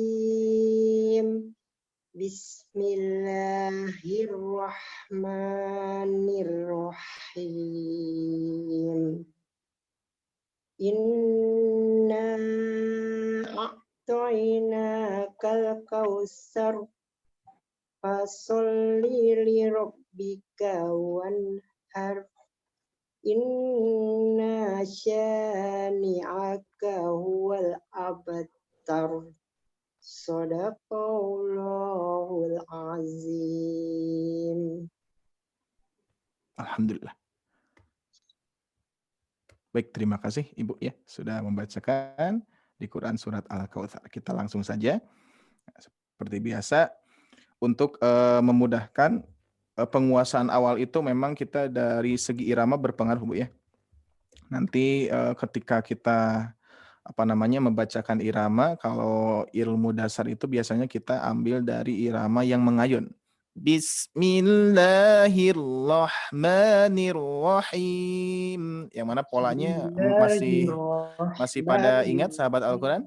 Bismillahirrahmanirrahim. Inna a'tainakal kautsar fasholli li rabbika wanhar. Inna syani'aka huwal abtar. Shadaqallahul azim. Alhamdulillah. Baik, terima kasih Ibu ya sudah membacakan di Quran surat Al-Kautsar. Kita langsung saja. Seperti biasa untuk memudahkan penguasaan awal itu memang kita dari segi irama berpengaruh Bu ya. Nanti ketika kita membacakan irama, kalau ilmu dasar itu biasanya kita ambil dari irama yang mengayun. Bismillahirrahmanirrahim. Yang mana polanya masih pada ingat sahabat Al-Quran?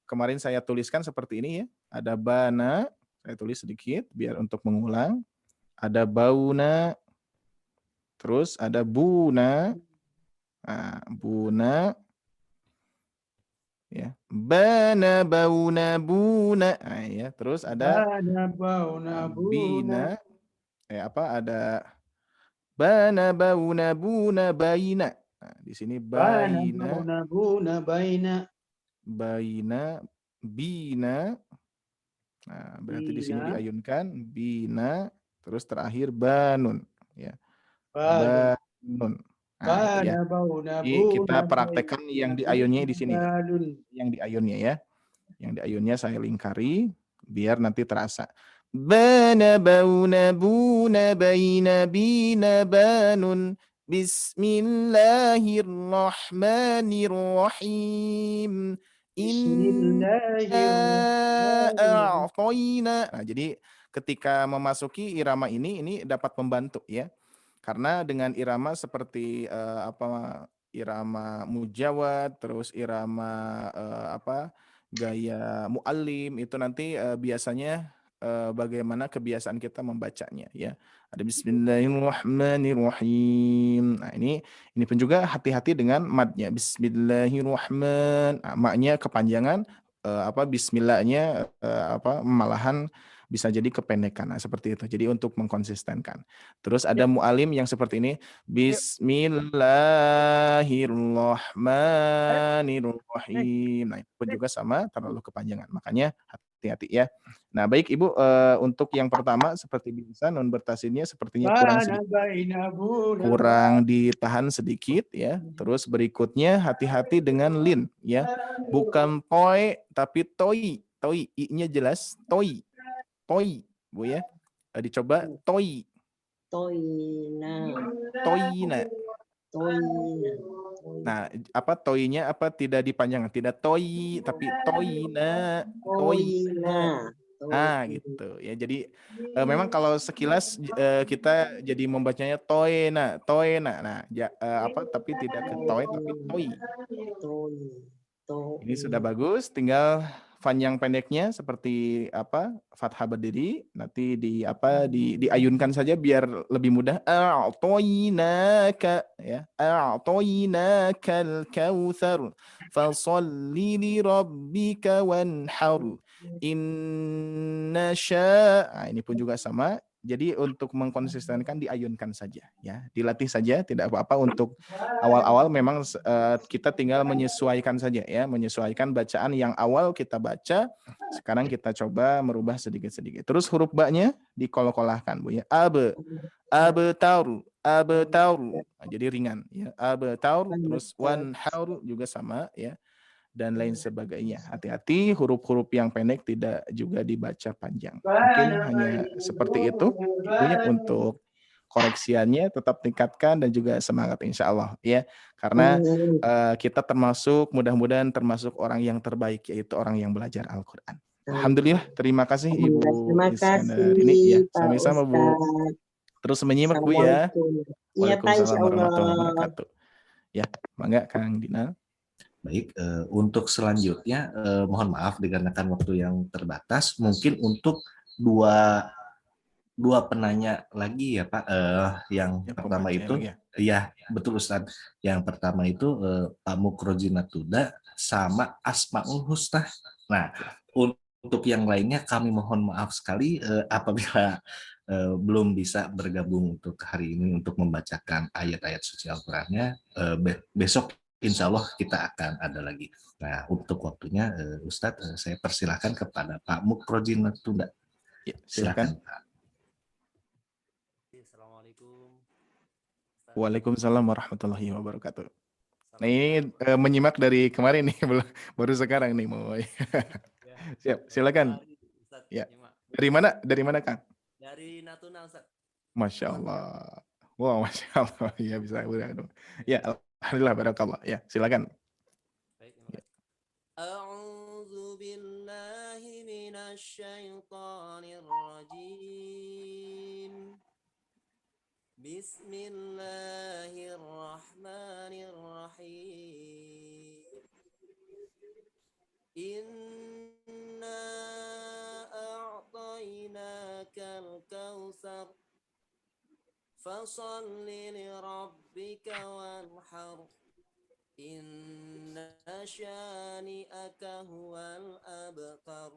Kemarin saya tuliskan seperti ini ya. Ada bana, saya tulis sedikit biar untuk mengulang. Ada bauna, terus ada buna, nah, buna, ya, bana bauna buna, nah, ya, terus ada bina, ada bana bauna buna baina, nah, di sini baina, baina, bina, nah, berarti di sini diayunkan bina. Terus terakhir banun, ya. Banun. Nah, itu ya. Jadi kita praktekkan yang diayunnya di sini. Yang diayunnya ya. Yang diayunnya saya lingkari biar nanti terasa. Bana bauna buna baina bina banun. Bismillahirrahmanirrahim. Nah, jadi ketika memasuki irama ini dapat membantu ya. Karena dengan irama seperti irama mujawad, terus irama gaya muallim itu nanti biasanya bagaimana kebiasaan kita membacanya ya. Ada bismillahirrahmanirrahim. Nah, ini pun juga hati-hati dengan madnya. Bismillahirrahman. Nah, maknya kepanjangan bismillahnya malahan bisa jadi kependekan. Nah, seperti itu. Jadi untuk mengkonsistenkan. Terus ada mu'alim yang seperti ini. Bismillahirrahmanirrahim. Nah, itu pun juga sama terlalu kepanjangan. Makanya hati-hati ya. Nah, baik Ibu, untuk yang pertama seperti biasa nun bertasinnya sepertinya kurang ditahan sedikit ya. Terus berikutnya hati-hati dengan lin ya. Bukan toy tapi toy. I-nya jelas toy. Toy, Bu ya. Dicoba toy. Toina. Toina. Toina. Nah, apa toinya apa tidak dipanjangkan, tidak toi tapi toina, toina. Ah, gitu ya. Jadi memang kalau sekilas kita jadi membacanya toena, toena. Nah, apa tapi tidak ke toe tapi toi. Ini sudah bagus, tinggal panjang pendeknya seperti apa fathah berdiri, nanti diayunkan saja biar lebih mudah. A'toinaka ya, a'toinakal kautsar fasholli li rabbika wanhar inna nah, ini pun juga sama. Jadi untuk mengkonsistenkan diayunkan saja ya, dilatih saja, tidak apa-apa. Untuk awal-awal memang kita tinggal menyesuaikan saja ya, menyesuaikan bacaan yang awal kita baca, sekarang kita coba merubah sedikit-sedikit. Terus huruf ba-nya dikol-kolahkan Bu ya. Abtauru, abtauru. Nah, jadi ringan ya. Abtauru, terus wanharu juga sama ya, dan lain sebagainya. Hati-hati huruf-huruf yang pendek tidak juga dibaca panjang. Mungkin hanya seperti itu Ibunya untuk koreksiannya, tetap tingkatkan dan juga semangat insya Allah ya, karena kita termasuk, mudah-mudahan termasuk orang yang terbaik, yaitu orang yang belajar Al-Quran. Alhamdulillah, terima kasih Ibu Terima Iskandar kasih ini ya, Pak sama-sama Bu. Ustadz. Terus menyimak Bu ya. Assalamualaikum. Iya Pak, Waalaikumsalam insya warahmatullahi Allah. wabarakatuh. Ya, mangga Kang Dina. Baik, untuk selanjutnya mohon maaf dikarenakan waktu yang terbatas, mungkin untuk dua penanya lagi ya Pak. Yang Ya, pertama pembaca itu, lagi ya. ya betul Ustadz. Yang pertama itu Pak Mukrojinatuda sama Asmaul Husna. Nah, untuk yang lainnya kami mohon maaf sekali apabila belum bisa bergabung untuk hari ini untuk membacakan ayat-ayat suci Al-Qurannya. Besok insya Allah kita akan ada lagi. Nah, untuk waktunya Ustadz, saya persilahkan kepada Pak Mukrojinatuda. Ya, Silakan silakan. Pak. Assalamualaikum. Waalaikumsalam warahmatullahi wabarakatuh. Nah ini menyimak dari kemarin nih, baru sekarang nih mau. Siap, silakan. Ya. Dari mana? Dari mana Kang? Dari Natuna Ustaz. Masya Allah. Wow, Masya Allah. Ya bisa. Ya, alhamdulillah, barakallah. Ya, silakan. Baik, terima kasih. A'udzu billahi minasyaitonir rajim. Bismillahirrahmanirrahim. Inna a'tainakal kautsar fasalli li rabbika wanhar inna syani'aka huwal abtar.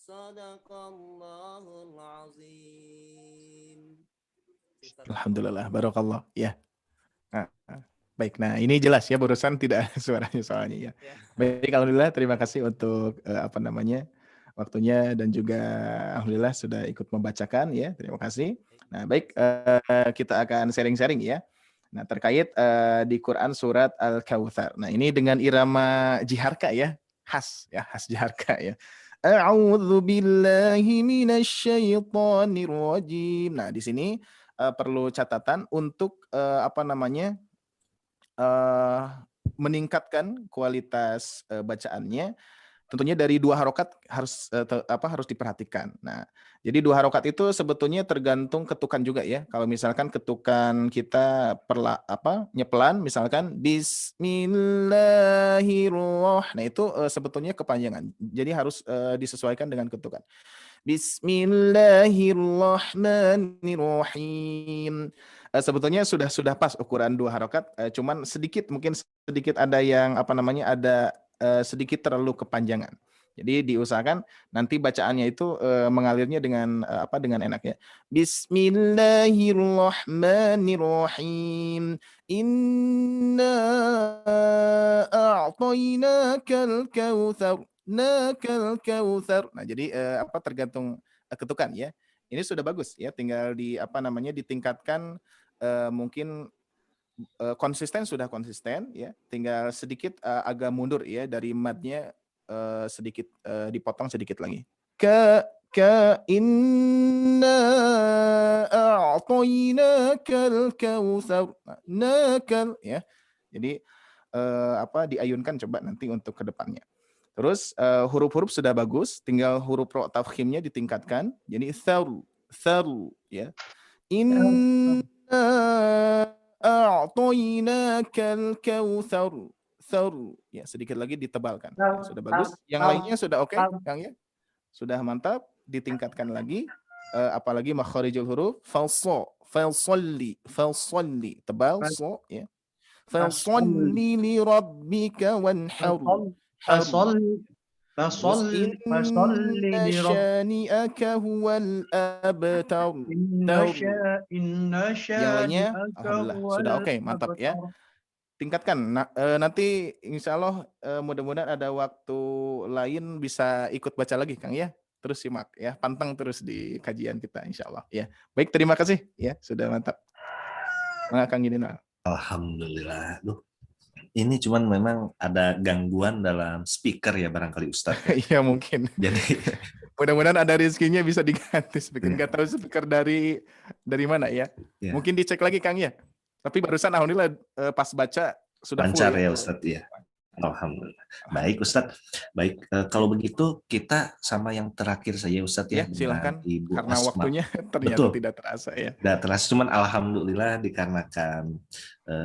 Sadaqallahul azim. Alhamdulillah, barakallah. Ya. Baik, nah ini jelas ya, barusan tidak ada suaranya soalnya ya. Baik, alhamdulillah, terima kasih untuk waktunya dan juga alhamdulillah sudah ikut membacakan ya, terima kasih. Nah baik, kita akan sharing-sharing ya. Nah terkait di Quran surat Al-Kautsar. Nah ini dengan irama jiharka ya, khas jiharka ya. A'udzu billahi minasyaitonir rajim. Nah di sini perlu catatan untuk meningkatkan kualitas bacaannya. Tentunya dari 2 harokat harus diperhatikan. Nah, jadi 2 harokat itu sebetulnya tergantung ketukan juga ya. Kalau misalkan ketukan kita nyepelan, misalkan Bismillahirrahmanirrahim. Nah itu sebetulnya kepanjangan. Jadi harus disesuaikan dengan ketukan. Bismillahirrahmanirrahim. Sebetulnya sudah pas ukuran 2 harokat. Cuman mungkin sedikit ada yang ada sedikit terlalu kepanjangan. Jadi diusahakan nanti bacaannya itu mengalirnya dengan dengan enak ya. Bismillahirrahmanirrahim. Inna a'tainakal kautsar. Nakal kautsar. Nah, jadi tergantung ketukan ya. Ini sudah bagus ya, tinggal ditingkatkan mungkin konsisten sudah konsisten ya, tinggal sedikit agak mundur ya dari madnya sedikit dipotong sedikit lagi. inna a'tainakal kautsar. Nakal ya. Jadi diayunkan coba nanti untuk ke depannya. Terus huruf-huruf sudah bagus, tinggal huruf ro tafkhimnya ditingkatkan. Jadi tharu ya. Inna a'tainakal kautsar. Tharu. Ya, sedikit lagi ditebalkan. Ya, sudah bagus. Yang lainnya sudah oke, Kang ya? Sudah mantap, ditingkatkan lagi. Apalagi makharijul huruf, falsolli, tebal, so ya. Falsolli li rabbika wanhar. Terus inna syani'aka huwal abtar. Yang lainnya, alhamdulillah, sudah oke, mantap ya. Tingkatkan. Nanti insya Allah mudah-mudahan ada waktu lain bisa ikut baca lagi, Kang ya. Terus simak ya, pantang terus di kajian kita insya Allah ya. Baik, terima kasih ya, sudah mantap. Kang Yudinal. Alhamdulillah. Duh, ini cuman memang ada gangguan dalam speaker ya barangkali Ustadz. Iya mungkin. Jadi mudah-mudahan ada rezekinya bisa diganti speaker. Nggak tahu speaker dari mana ya. Mungkin dicek lagi Kang ya. Tapi barusan alhamdulillah pas baca sudah lancar full ya Ustadz ya. Alhamdulillah. Baik Ustadz. Baik, kalau begitu kita sama yang terakhir saja Ustadz ya. Silahkan. Ibu karena Asma. Waktunya ternyata Betul. Tidak terasa ya. Tidak terasa, cuman alhamdulillah dikarenakan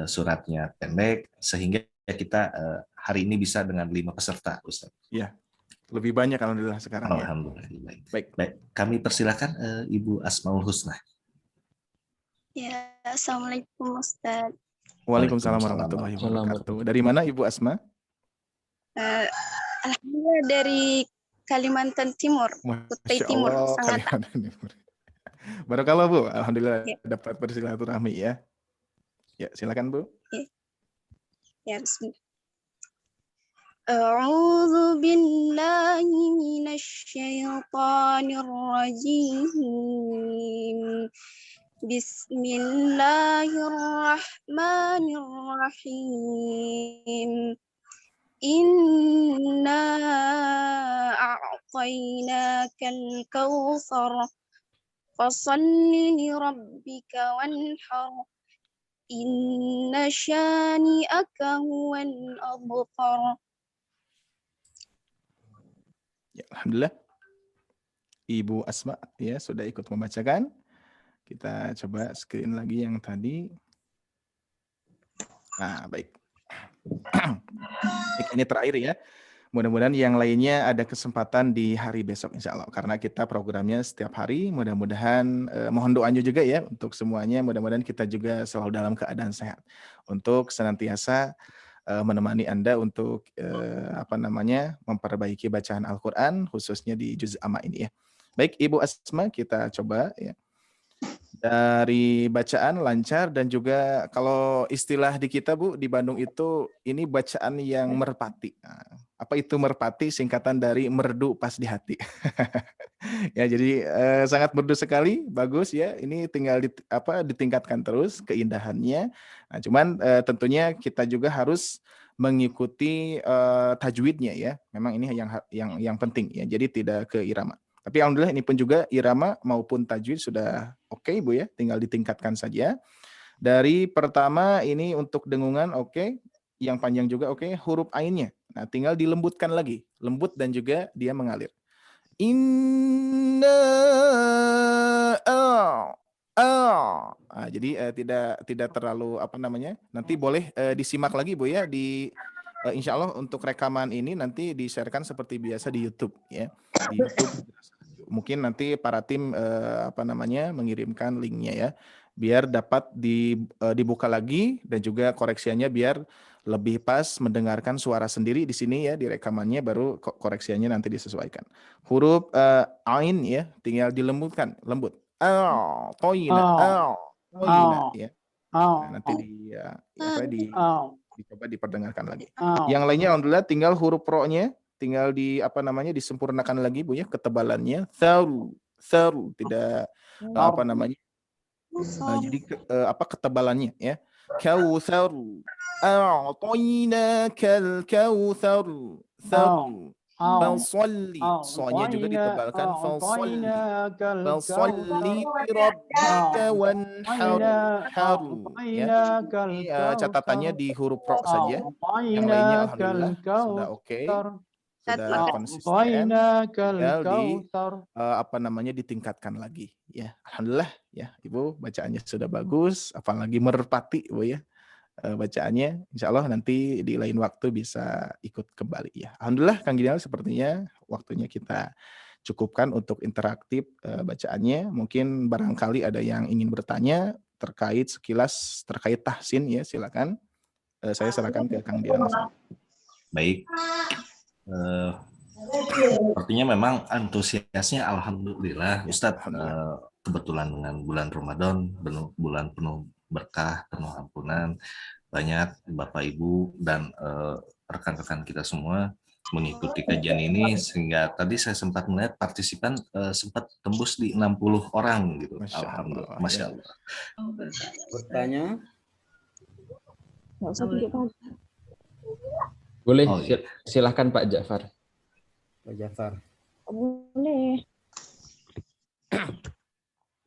suratnya pendek sehingga kita hari ini bisa dengan 5 peserta Ustadz. Iya. Lebih banyak alhamdulillah sekarang. Alhamdulillah. Ya. Baik. Kami persilakan Ibu Asmaul Husna. Ya, Assalamualaikum Ustaz. Waalaikumsalam warahmatullahi wabarakatuh. Dari mana Ibu Asma? Alhamdulillah dari Kalimantan Timur, Kutai Timur, Sangat. Kalimantan Timur. Barakallah Bu, alhamdulillah dapat bersilaturahmi ya. Ya, silakan Bu. Ya, bismillah. A'udzu billahi minasy syaithanir rajim. Bismillahirrahmanirrahim. Inna a'tainakal kautsar fasalli li rabbika wanhar. Inna syani'aka huwal abtar. Ya, alhamdulillah. Ibu Asma ya sudah ikut membacakan. Kita coba screen lagi yang tadi. Nah, baik. Ini terakhir ya. Mudah-mudahan yang lainnya ada kesempatan di hari besok insya Allah. Karena kita programnya setiap hari. Mudah-mudahan mohon doanya juga ya untuk semuanya. Mudah-mudahan kita juga selalu dalam keadaan sehat. Untuk senantiasa menemani Anda untuk memperbaiki bacaan Al-Quran khususnya di juz amma ini ya. Baik Ibu Asma, kita coba ya. Dari bacaan lancar dan juga kalau istilah di kita Bu di Bandung itu ini bacaan yang merpati. Nah, apa itu merpati? Singkatan dari merdu pas di hati. Ya jadi sangat merdu sekali, bagus ya. Ini tinggal ditingkatkan terus keindahannya. Nah, cuman tentunya kita juga harus mengikuti tajwidnya ya. Memang ini yang penting ya. Jadi tidak ke irama. Tapi alhamdulillah ini pun juga irama maupun tajwid sudah oke Bu ya, tinggal ditingkatkan saja. Dari pertama ini untuk dengungan oke, yang panjang juga oke, huruf ainnya. Nah, tinggal dilembutkan lagi, lembut dan juga dia mengalir. Inna jadi tidak terlalu nanti boleh disimak lagi Bu ya di insya Allah untuk rekaman ini nanti di-sharekan seperti biasa di YouTube ya. Di YouTube mungkin nanti para tim mengirimkan linknya ya biar dapat dibuka lagi dan juga koreksiannya biar lebih pas mendengarkan suara sendiri di sini ya di rekamannya baru koreksiannya nanti disesuaikan. Huruf ain ya tinggal dilembutkan lembut. Toina ya. Nah, nanti dicoba diperdengarkan lagi. Yang lainnya alhamdulillah tinggal huruf ro-nya tinggal disempurnakan lagi Bu ya ketebalannya. Tharu tidak jadi ketebalannya ya. Kautsaru a'tainakal kautsar. Falsolli. So-nya juga ditebalkan. Falsolli. Falsolli rabbika wanhar. Haru. Ya. Ini catatannya di huruf ro saja. Yang lainnya alhamdulillah sudah oke. Sudah konsisten. Tinggal ditingkatkan lagi. Ya, alhamdulillah ya, Ibu bacaannya sudah bagus, apalagi merpati Bu ya. Bacaannya insya Allah nanti di lain waktu bisa ikut kembali ya. Alhamdulillah Kang Ginal, sepertinya waktunya kita cukupkan untuk interaktif bacaannya. Mungkin barangkali ada yang ingin bertanya terkait sekilas terkait tahsin ya, silakan. Saya serahkan ke Kang Ginal. Baik. Sepertinya memang antusiasnya alhamdulillah Ustadz, kebetulan dengan bulan Ramadan, bulan penuh berkah, penuh ampunan, banyak Bapak Ibu dan rekan-rekan kita semua mengikuti kajian ini, sehingga tadi saya sempat melihat partisipan sempat tembus di 60 orang gitu. Alhamdulillah, Masya Allah. Bertanya? Boleh, silahkan Pak Ja'far. Pak Ja'far. Boleh.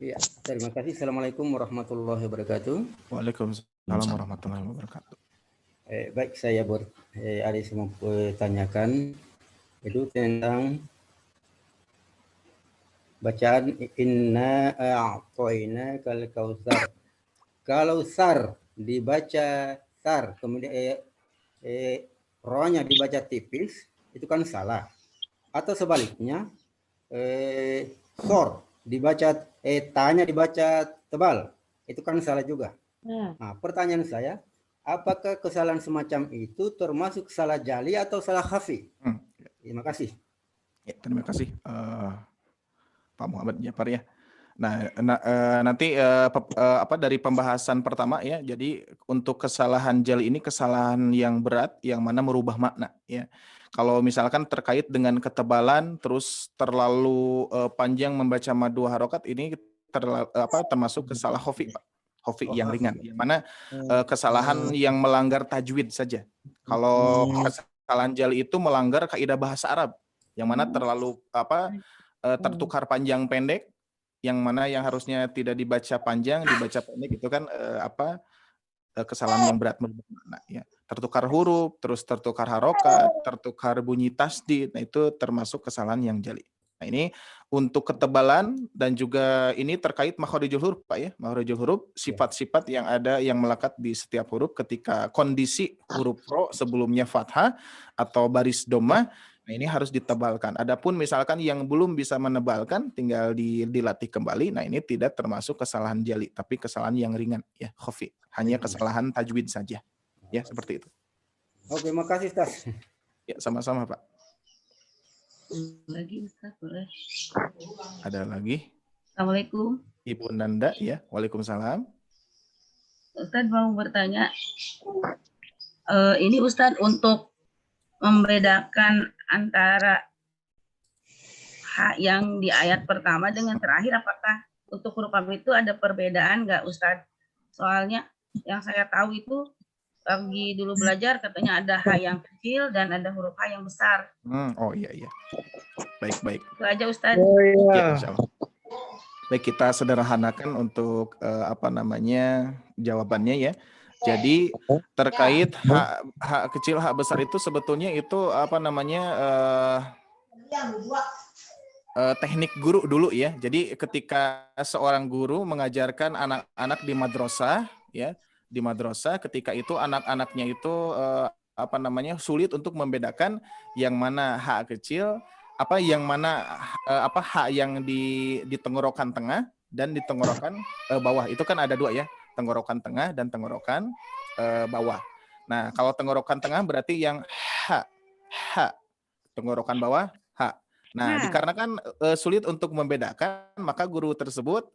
Ya, terima kasih. Assalamualaikum warahmatullahi wabarakatuh. Waalaikumsalam warahmatullahi wabarakatuh. Baik, saya ada semua tanyakan itu tentang bacaan inna a'toina kal kautsar. Kalau sar dibaca sar, kemudian rohnya dibaca tipis, itu kan salah. Atau sebaliknya, sor dibaca tanya dibaca tebal, itu kan salah juga. Nah, pertanyaan saya, apakah kesalahan semacam itu termasuk salah jali atau salah khafi? Terima kasih. Ya, terima kasih Pak Muhammad Ja'far ya. Nah, nanti dari pembahasan pertama ya. Jadi untuk kesalahan jali ini kesalahan yang berat yang mana merubah makna ya. Kalau misalkan terkait dengan ketebalan terus terlalu panjang membaca madu harokat, ini termasuk kesalahan khafi, Pak. Khafi yang ringan, yang mana kesalahan yang melanggar tajwid saja. Kalau kesalahan jali itu melanggar kaidah bahasa Arab, yang mana terlalu tertukar panjang pendek, yang mana yang harusnya tidak dibaca panjang dibaca pendek, itu kan kesalahan yang berat makna ya. Tertukar huruf, terus tertukar harokat, tertukar bunyi tasdid, nah itu termasuk kesalahan yang jali. Nah ini untuk ketebalan dan juga ini terkait makharijul huruf Pak ya. Makharijul huruf, sifat-sifat yang ada yang melekat di setiap huruf ketika kondisi huruf ro sebelumnya fathah atau baris doma, nah ini harus ditebalkan. Adapun misalkan yang belum bisa menebalkan tinggal dilatih kembali, nah ini tidak termasuk kesalahan jali tapi kesalahan yang ringan ya, khafi. Hanya kesalahan tajwid saja. Ya, seperti itu. Oke, makasih Ustaz. Ya, sama-sama Pak. Lagi Ustaz, boleh? Ada lagi? Assalamualaikum. Ibu Nanda ya, waalaikumsalam. Ustaz mau bertanya, ini Ustaz untuk membedakan antara hak yang di ayat pertama dengan terakhir, apakah untuk huruf ham itu ada perbedaan nggak Ustaz? Soalnya yang saya tahu itu lagi dulu belajar katanya ada H yang kecil dan ada huruf H yang besar. Oh iya. Baik. Itu aja Ustaz. Ya, insyaallah. Baik, kita sederhanakan untuk jawabannya ya. Jadi terkait H kecil H besar itu sebetulnya itu teknik guru dulu ya. Jadi ketika seorang guru mengajarkan anak-anak di madrasah ya, ketika itu anak-anaknya itu sulit untuk membedakan yang mana H kecil, yang mana H yang di tenggorokan tengah dan di tenggorokan bawah. Itu kan ada dua ya, tenggorokan tengah dan tenggorokan bawah. Nah, kalau tenggorokan tengah berarti yang H, tenggorokan bawah H. Nah, dikarenakan sulit untuk membedakan, maka guru tersebut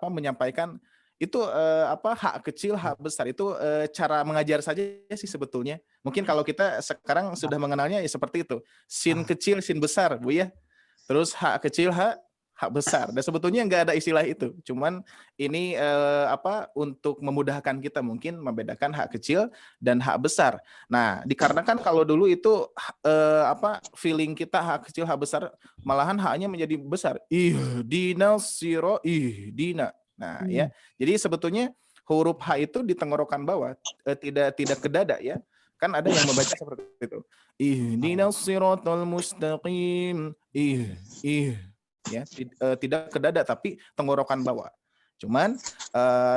menyampaikan itu H kecil, H besar itu cara mengajar saja sih sebetulnya. Mungkin kalau kita sekarang sudah mengenalnya ya seperti itu. Sin kecil, sin besar, Bu ya. Terus H kecil, H hak besar. Dan sebetulnya nggak ada istilah itu. Cuman ini untuk memudahkan kita mungkin membedakan hak kecil dan hak besar. Nah, dikarenakan kalau dulu itu feeling kita hak kecil hak besar, malahan haknya menjadi besar. Ihdina siro ihdina. Nah, ya. Jadi sebetulnya huruf H itu di tenggorokan bawah, tidak ke dada ya. Kan ada yang membaca seperti itu. Ihdinas siratal mustaqim. Ya, tidak ke dada tapi tenggorokan bawah. Cuman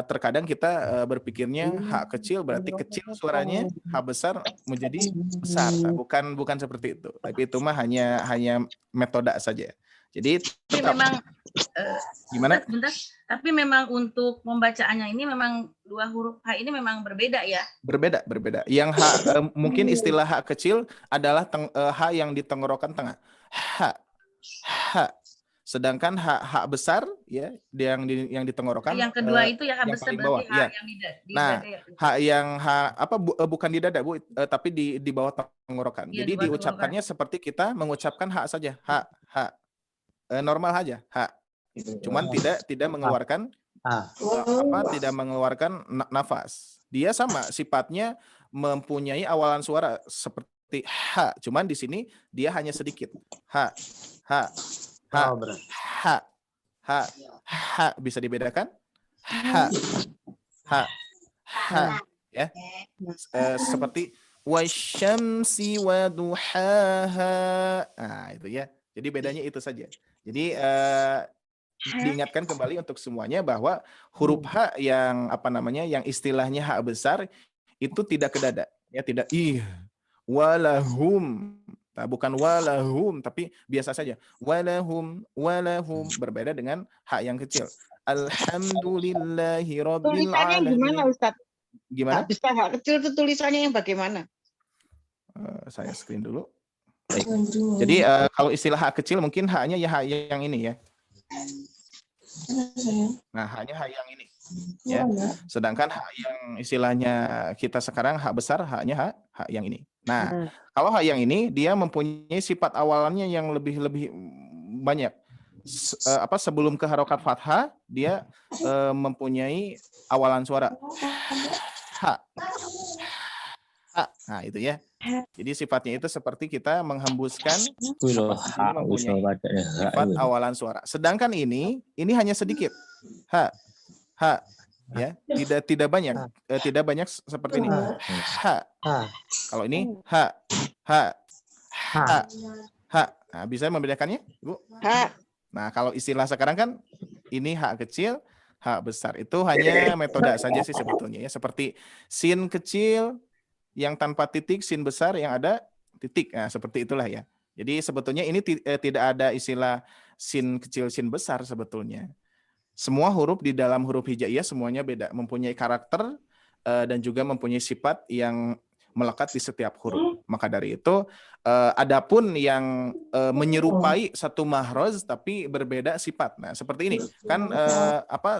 terkadang kita berpikirnya hak kecil berarti kecil suaranya, hak besar menjadi besar. Nah, bukan seperti itu. Tapi itu mah hanya metode saja. Jadi tetap, memang gimana? Bentar, tapi memang untuk membacaannya ini memang dua huruf H ini memang berbeda ya? Berbeda. Yang H mungkin istilah hak kecil adalah H yang di tenggorokan tengah. H. Sedangkan hak besar ya yang di tenggorokan. Yang kedua itu ya hak besar bawah. Berarti Ya. yang di Nah, dada. Bukan di dada Bu, tapi di bawah tenggorokan. Iya, Jadi di bawah diucapkannya seperti kita mengucapkan hak saja. Hak. Normal aja, hak. Cuman tidak mengeluarkan tidak mengeluarkan nafas. Dia sama sifatnya mempunyai awalan suara seperti ha, cuman di sini dia hanya sedikit. Ha. Bisa dibedakan? Ha. Ya. Seperti wasyamsi waduhaha. Nah, itu ya. Jadi bedanya itu saja. Jadi diingatkan kembali untuk semuanya bahwa huruf H yang yang istilahnya hak besar itu tidak ke dada, ya tidak walahum. Nah, bukan walahum tapi biasa saja. Walahum berbeda dengan hak yang kecil. Alhamdulillahi rabbil Tulisannya alamin. gimana Ustadz? Gimana? Hak besar hak kecil itu tulisannya yang bagaimana? Saya screen dulu. Baik. Jadi kalau istilah hak kecil mungkin haknya ya hak yang ini ya. Nah, hanya hak yang ini. Ya. Sedangkan hak yang istilahnya kita sekarang hak besar haknya hak yang ini. Nah, kalau hak yang ini dia mempunyai sifat awalannya yang lebih banyak. Sebelum ke harokat fathah dia mempunyai awalan suara ha. Nah, itu ya. Jadi sifatnya itu seperti kita menghembuskan mempunyai sifat awalan suara. Sedangkan ini hanya sedikit. Ha. Ya, tidak banyak. Tidak banyak seperti ini. Ha. Kalau ini ha. Nah, bisa membedakannya, Ibu? Nah, kalau istilah sekarang kan ini hak kecil, hak besar. Itu hanya metode saja sih sebetulnya ya. Seperti sin kecil yang tanpa titik, sin besar yang ada titik. Nah, seperti itulah ya. Jadi sebetulnya ini tidak ada istilah sin kecil, sin besar sebetulnya. Semua huruf di dalam huruf hijaiyah semuanya beda, mempunyai karakter dan juga mempunyai sifat yang melekat di setiap huruf. Maka dari itu, adapun yang menyerupai satu mahroz tapi berbeda sifat. Nah, seperti ini. Kan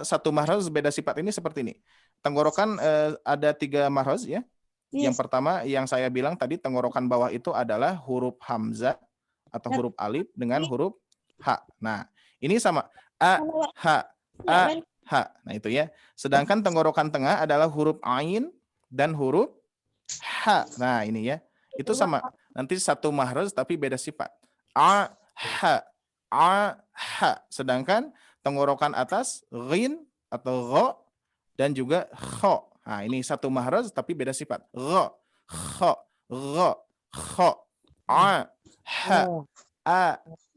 satu mahroz beda sifat ini seperti ini. Tenggorokan ada 3 mahroz ya. Yang pertama yang saya bilang tadi tenggorokan bawah itu adalah huruf hamzah atau huruf alif dengan huruf ha. Nah, ini sama a, ha. Nah, itu ya. Sedangkan tenggorokan tengah adalah huruf ain dan huruf ha. Nah, ini ya. Itu sama. Nanti satu mahroz tapi beda sifat. A, ha. Sedangkan tenggorokan atas ghin atau gho dan juga kho. Nah, ini satu mahroz tapi beda sifat. Gho, kho, a,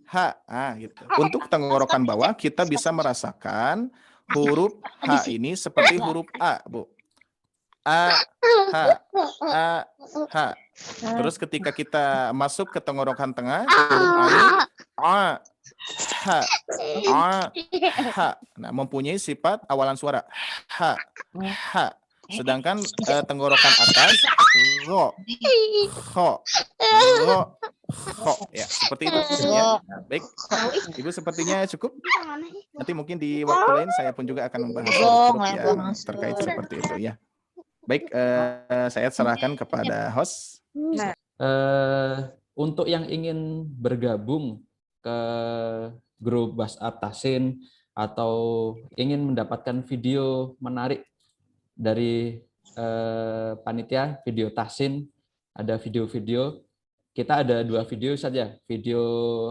ha, gitu. Untuk tenggorokan bawah kita bisa merasakan huruf H ini seperti huruf A, Bu. A, ha. Terus ketika kita masuk ke tenggorokan tengah, huruf A ini a, ha. Nah, mempunyai sifat awalan suara ha. Sedangkan tenggorokan atas ro, kho, ya seperti itu ya. Baik, Ibu sepertinya cukup. Nanti mungkin di waktu lain saya pun juga akan membahas huruf yang terkait seperti itu ya. Baik, saya serahkan kepada host. Untuk yang ingin bergabung ke grup WhatsApp Tahsin atau ingin mendapatkan video menarik dari panitia, video Tahsin, ada video-video. Kita ada 2 video saja, video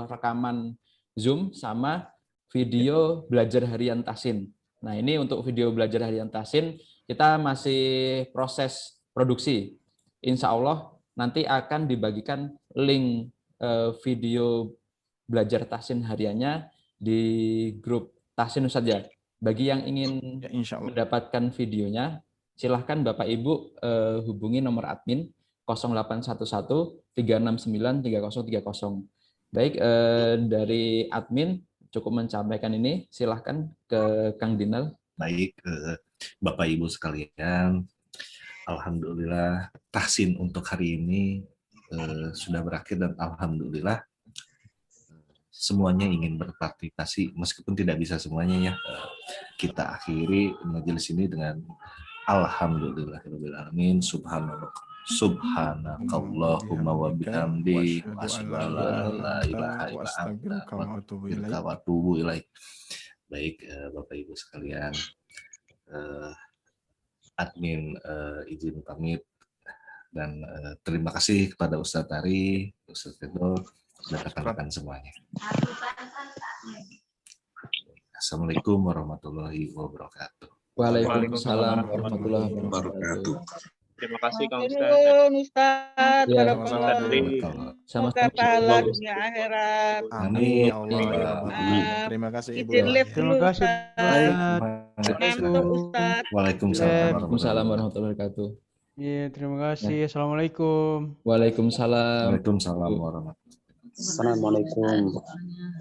rekaman Zoom sama video belajar harian Tahsin. Nah, ini untuk video belajar harian Tahsin, kita masih proses produksi. Insya Allah nanti akan dibagikan link video belajar Tahsin hariannya di grup Tahsin saja. Bagi yang ingin mendapatkan videonya, silahkan Bapak Ibu hubungi nomor admin 0811 369 3030. Baik, dari admin cukup menyampaikan ini, silahkan ke Kang Dinal. Baik, Bapak Ibu sekalian, alhamdulillah Tahsin untuk hari ini sudah berakhir dan alhamdulillah semuanya ingin berpartisipasi meskipun tidak bisa semuanya ya. Kita akhiri majelis ini dengan alhamdulillahirabbil alamin, subhanakallahumma wa bihamdi wa asyhadu an la ilaha illa anta wa atubu ilaik. Baik, Bapak Ibu sekalian, admin izin pamit dan terima kasih kepada Ustadz Ari, Ustadz Tedo, dan rekan-rekan semuanya. Assalamualaikum warahmatullahi wabarakatuh. Waalaikumsalam warahmatullahi wabarakatuh. Terima kasih Kang Ustaz. Ya, Semoga pahala dunia akhirat. Amin. Terima kasih Ibu. Terima kasih. Waalaikumsalam warahmatullahi wabarakatuh. Iya, terima kasih. Assalamualaikum. Waalaikumsalam. Waalaikumsalam warahmatullahi wabarakatuh. Assalamualaikum.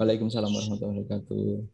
Waalaikumsalam warahmatullahi wabarakatuh.